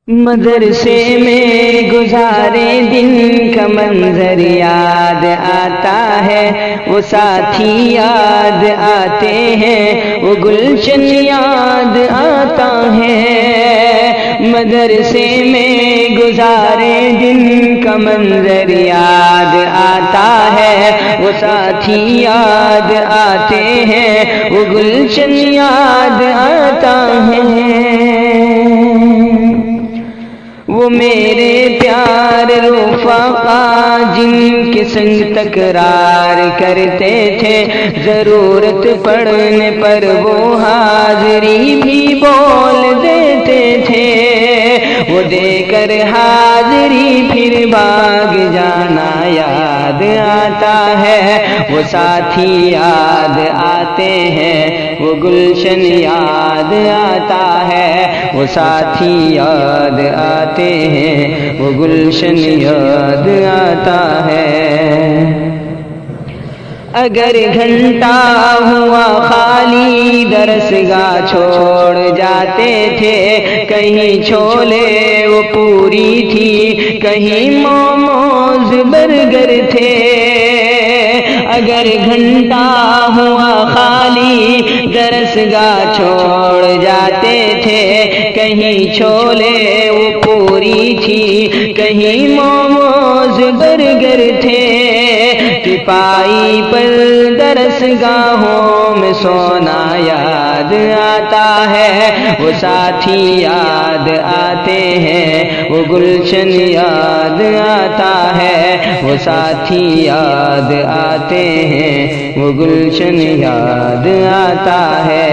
مدرسے میں گزارے دن کا منظر یاد آتا ہے، وہ ساتھی یاد آتے ہیں، وہ گلشن یاد آتا ہے۔ مدرسے میں گزارے دن کا منظر یاد آتا ہے، وہ ساتھی یاد آتے ہیں، وہ گلشن یاد آتا ہے۔ وہ میرے پیار رفقا جن کے سنگ تکرار کرتے تھے، ضرورت پڑنے پر وہ حاضری بھی بول دیتے تھے۔ وہ دے کر حاضری پھر بھاگ جانا یاد آتا ہے، وہ ساتھی یاد آتے ہیں، وہ گلشن یاد آتا ہے، وہ ساتھی یاد آتے ہیں، وہ گلشن یاد آتا ہے۔ اگر گھنٹہ ہوا خالی درسگاہ چھوڑ جاتے تھے، کہیں چھولے وہ پوری تھی، کہیں موموز برگر تھے۔ اگر گھنٹہ ہوا خالی درسگاہ چھوڑ جاتے تھے، کہیں چھولے وہ پوری تھی، کہیں موموز برگر تھے۔ ٹپائی پر درسگاہوں میں سونا یاد آتا ہے، وہ ساتھی یاد آتے ہیں، وہ گلشن یاد آتا ہے، وہ ساتھی یاد آتے ہیں، وہ گلشن یاد آتا ہے۔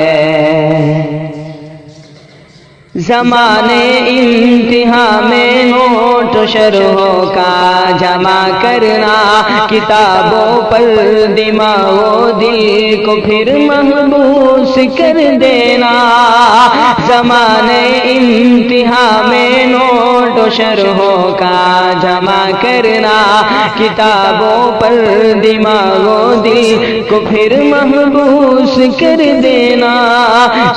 زمانے انتہا میں نوٹ و شرحوں کا جمع کرنا، کتابوں پر دماغ و دل کو پھر محبوس کر دینا۔ زمانے انتہا میں نوٹ و شرحوں کا جمع کرنا، کتابوں پر دماغ و دل کو پھر محبوس کر دینا۔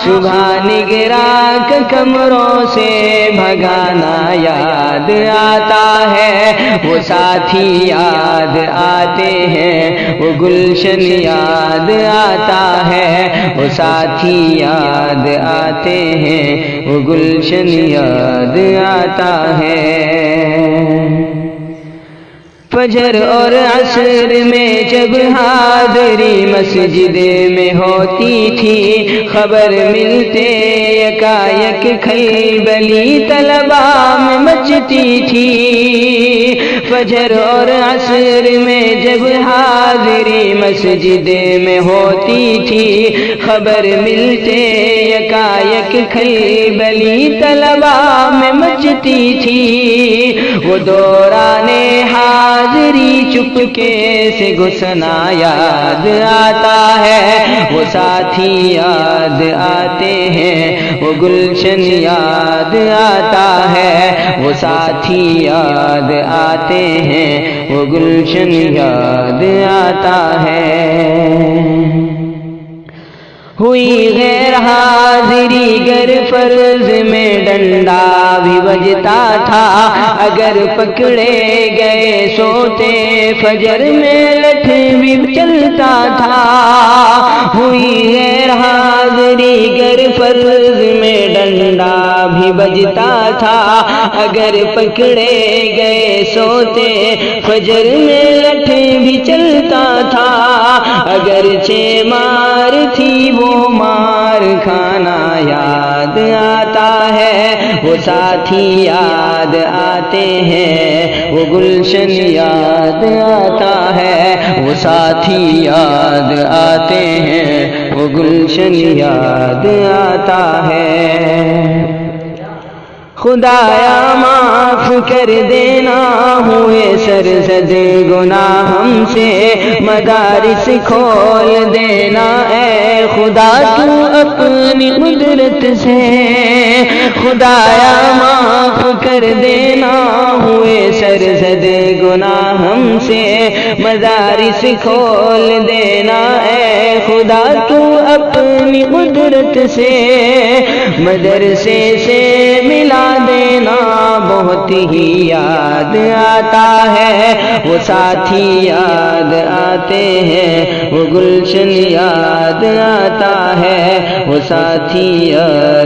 صبح نگراں کا کمروں سے بھگانا یاد آتا ہے، وہ ساتھی یاد آتے ہیں، وہ گلشن یاد آتا ہے، وہ ساتھی یاد آتے ہیں، وہ گلشن یاد آتا ہے۔ فجر اور عصر میں جب حاضری مسجد میں ہوتی تھی، خبر ملتے یکایک کھلبلی طلبا میں مچتی تھی۔ فجر اور عصر میں جب حاضری مسجد میں ہوتی تھی، خبر ملتے یکایک کھلبلی طلبا میں مچتی تھی۔ وہ دوران حاضری چپکے سے گھسنا یاد آتا ہے، وہ ساتھی یاد آتے ہیں، وہ گلشن یاد آتا ہے، وہ ساتھی یاد آتے ہیں، وہ گلشن یاد آتا ہے۔ ہوئی غیر حاضری گر فرض میں ڈنڈا بھی بجتا تھا، اگر پکڑے گئے سوتے فجر میں لٹھ بھی چلتا تھا۔ ہوئی غیر حاضری گر فرض میں ڈنڈا بھی بجتا تھا، اگر پکڑے گئے سوتے فجر میں لٹھ بھی چلتا تھا۔ اگرچہ مار تھی وہ مار کھانا یاد آتا ہے، وہ ساتھی یاد آتے ہیں، وہ گلشن یاد آتا ہے، وہ ساتھی یاد آتے ہیں، وہ گلشن یاد آتا ہے۔ خدایا معاف کر دینا، ہوئے سرزد گناہ ہم سے، مدارس کھول دینا اے خدا تو اپنی قدرت سے۔ خدایا معاف کر دینا، ہوئے سرزد گناہ ہم سے، مدارس کھول دینا اے خدا تو اپنی قدرت سے۔ مدرسے سے ملا دینا وقت ہی یاد آتا ہے، وہ ساتھی یاد آتے ہیں، وہ گلشن یاد آتا ہے، وہ ساتھی یاد